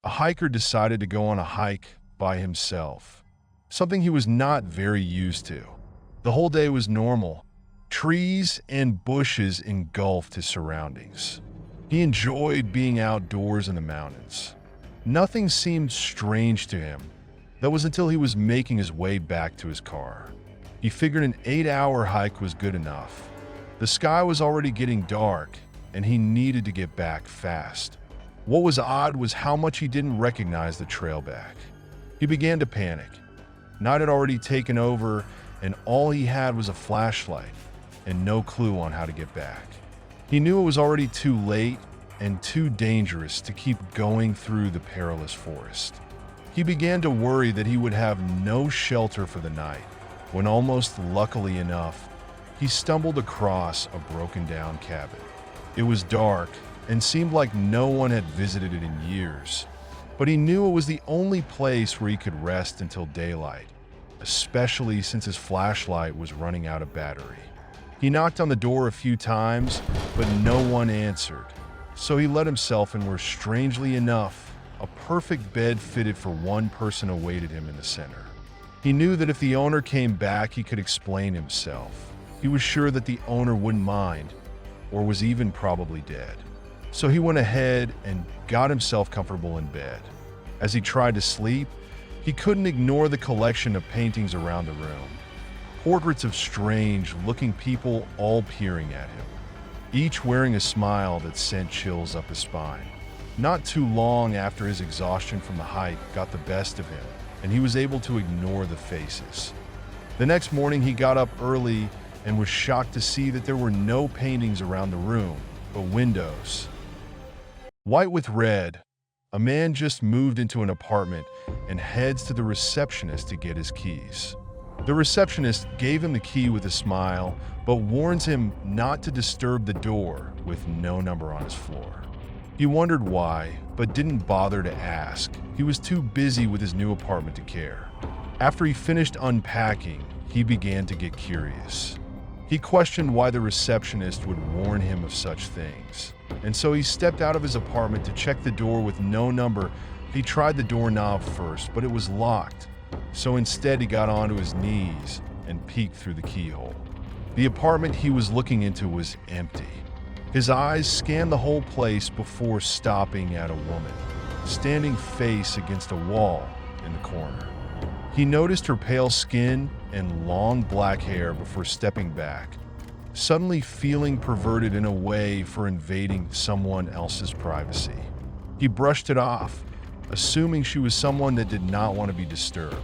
A hiker decided to go on a hike by himself, something he was not very used to. The whole day was normal. Trees and bushes engulfed his surroundings. He enjoyed being outdoors in the mountains. Nothing seemed strange to him. That was until he was making his way back to his car. He figured an 8-hour hike was good enough. The sky was already getting dark, and he needed to get back fast. What was odd was how much he didn't recognize the trail back. He began to panic. Night had already taken over, and all he had was a flashlight and no clue on how to get back. He knew it was already too late and too dangerous to keep going through the perilous forest. He began to worry that he would have no shelter for the night, when almost luckily enough, he stumbled across a broken-down cabin. It was dark and seemed like no one had visited it in years, but he knew it was the only place where he could rest until daylight, especially since his flashlight was running out of battery. He knocked on the door a few times, but no one answered, so he let himself in where, strangely enough, a perfect bed fitted for one person awaited him in the center. He knew that if the owner came back, he could explain himself. He was sure that the owner wouldn't mind, or was even probably dead. So he went ahead and got himself comfortable in bed. As he tried to sleep, he couldn't ignore the collection of paintings around the room. Portraits of strange-looking people all peering at him, each wearing a smile that sent chills up his spine. Not too long after his exhaustion from the hike got the best of him, and he was able to ignore the faces. The next morning, he got up early and was shocked to see that there were no paintings around the room, but windows. White with red, a man just moved into an apartment and heads to the receptionist to get his keys. The receptionist gave him the key with a smile, but warns him not to disturb the door with no number on his floor. He wondered why, but didn't bother to ask. He was too busy with his new apartment to care. After he finished unpacking, he began to get curious. He questioned why the receptionist would warn him of such things, and so he stepped out of his apartment to check the door with no number. He tried the doorknob first, but it was locked, so instead he got onto his knees and peeked through the keyhole. The apartment he was looking into was empty. His eyes scanned the whole place before stopping at a woman, standing face against a wall in the corner. He noticed her pale skin and long black hair before stepping back, suddenly feeling perverted in a way for invading someone else's privacy. He brushed it off, assuming she was someone that did not want to be disturbed.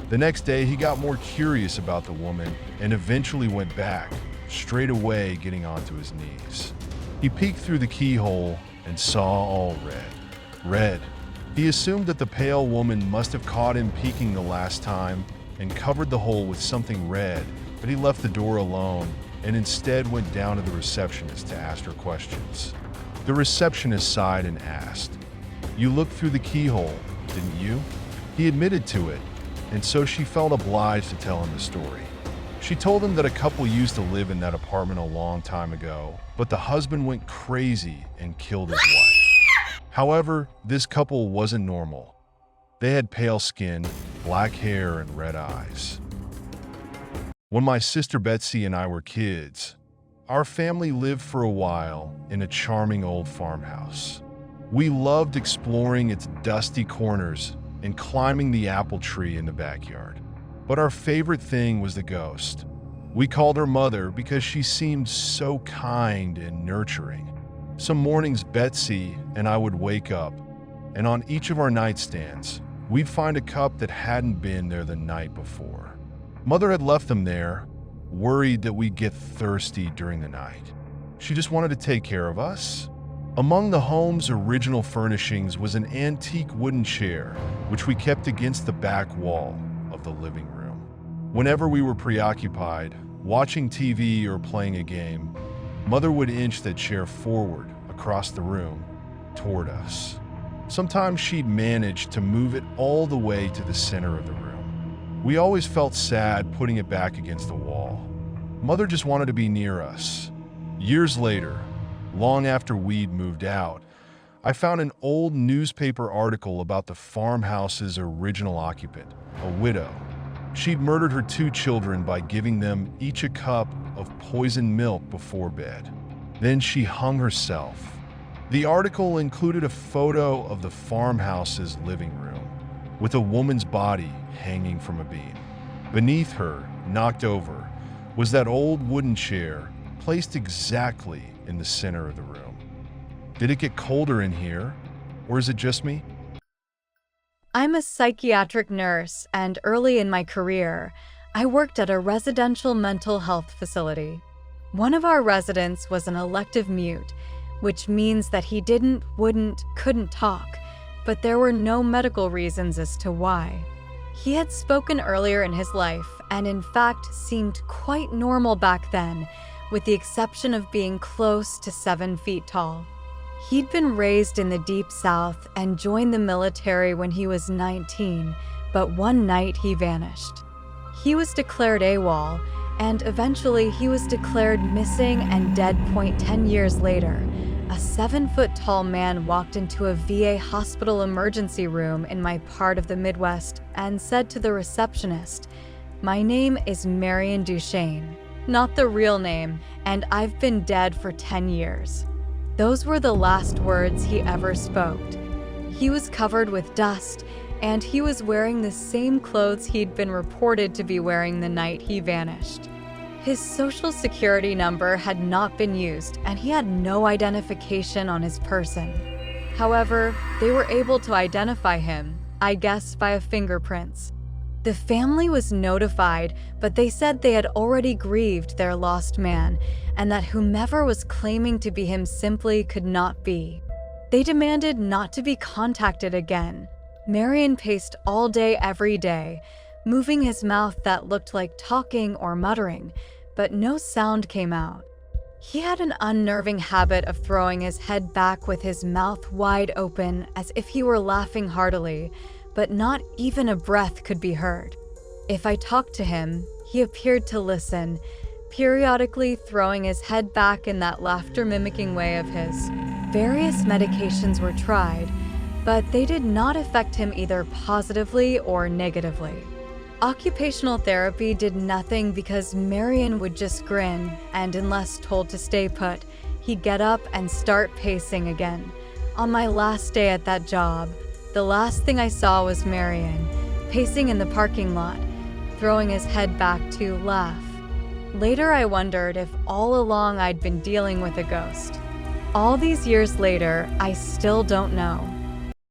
The next day, he got more curious about the woman and eventually went back, straight away getting onto his knees. He peeked through the keyhole and saw all red. Red. He assumed that the pale woman must have caught him peeking the last time and covered the hole with something red, but he left the door alone and instead went down to the receptionist to ask her questions. The receptionist sighed and asked, "You looked through the keyhole, didn't you?" He admitted to it, and so she felt obliged to tell him the story. She told him that a couple used to live in that apartment a long time ago, but the husband went crazy and killed his wife. However, this couple wasn't normal. They had pale skin, black hair, and red eyes. When my sister Betsy and I were kids, our family lived for a while in a charming old farmhouse. We loved exploring its dusty corners and climbing the apple tree in the backyard. But our favorite thing was the ghost. We called her Mother because she seemed so kind and nurturing. Some mornings Betsy and I would wake up, and on each of our nightstands, we'd find a cup that hadn't been there the night before. Mother had left them there, worried that we'd get thirsty during the night. She just wanted to take care of us. Among the home's original furnishings was an antique wooden chair, which we kept against the back wall of the living room. Whenever we were preoccupied, watching TV or playing a game, Mother would inch that chair forward across the room toward us. Sometimes she'd manage to move it all the way to the center of the room. We always felt sad putting it back against the wall. Mother just wanted to be near us. Years later, long after we'd moved out, I found an old newspaper article about the farmhouse's original occupant, a widow. She'd murdered her 2 children by giving them each a cup of poisoned milk before bed. Then she hung herself. The article included a photo of the farmhouse's living room, with a woman's body hanging from a beam. Beneath her, knocked over, was that old wooden chair placed exactly in the center of the room. Did it get colder in here, or is it just me? I'm a psychiatric nurse, and early in my career, I worked at a residential mental health facility. One of our residents was an elective mute, which means that he couldn't talk, but there were no medical reasons as to why. He had spoken earlier in his life, and in fact seemed quite normal back then, with the exception of being close to 7 feet tall. He'd been raised in the Deep South and joined the military when he was 19, but one night he vanished. He was declared AWOL, and eventually he was declared missing and dead. 10 years later, a 7-foot-tall man walked into a VA hospital emergency room in my part of the Midwest and said to the receptionist, "My name is Marion Duchesne, not the real name, and I've been dead for 10 years. Those were the last words he ever spoke. He was covered with dust, and he was wearing the same clothes he'd been reported to be wearing the night he vanished. His social security number had not been used, and he had no identification on his person. However, they were able to identify him, I guess by fingerprints. The family was notified, but they said they had already grieved their lost man, and that whomever was claiming to be him simply could not be. They demanded not to be contacted again. Marion paced all day every day, moving his mouth that looked like talking or muttering, but no sound came out. He had an unnerving habit of throwing his head back with his mouth wide open as if he were laughing heartily, but not even a breath could be heard. If I talked to him, he appeared to listen, periodically throwing his head back in that laughter-mimicking way of his. Various medications were tried, but they did not affect him either positively or negatively. Occupational therapy did nothing because Marion would just grin, and unless told to stay put, he'd get up and start pacing again. On my last day at that job, the last thing I saw was Marion, pacing in the parking lot, throwing his head back to laugh. Later I wondered if all along I'd been dealing with a ghost. All these years later, I still don't know.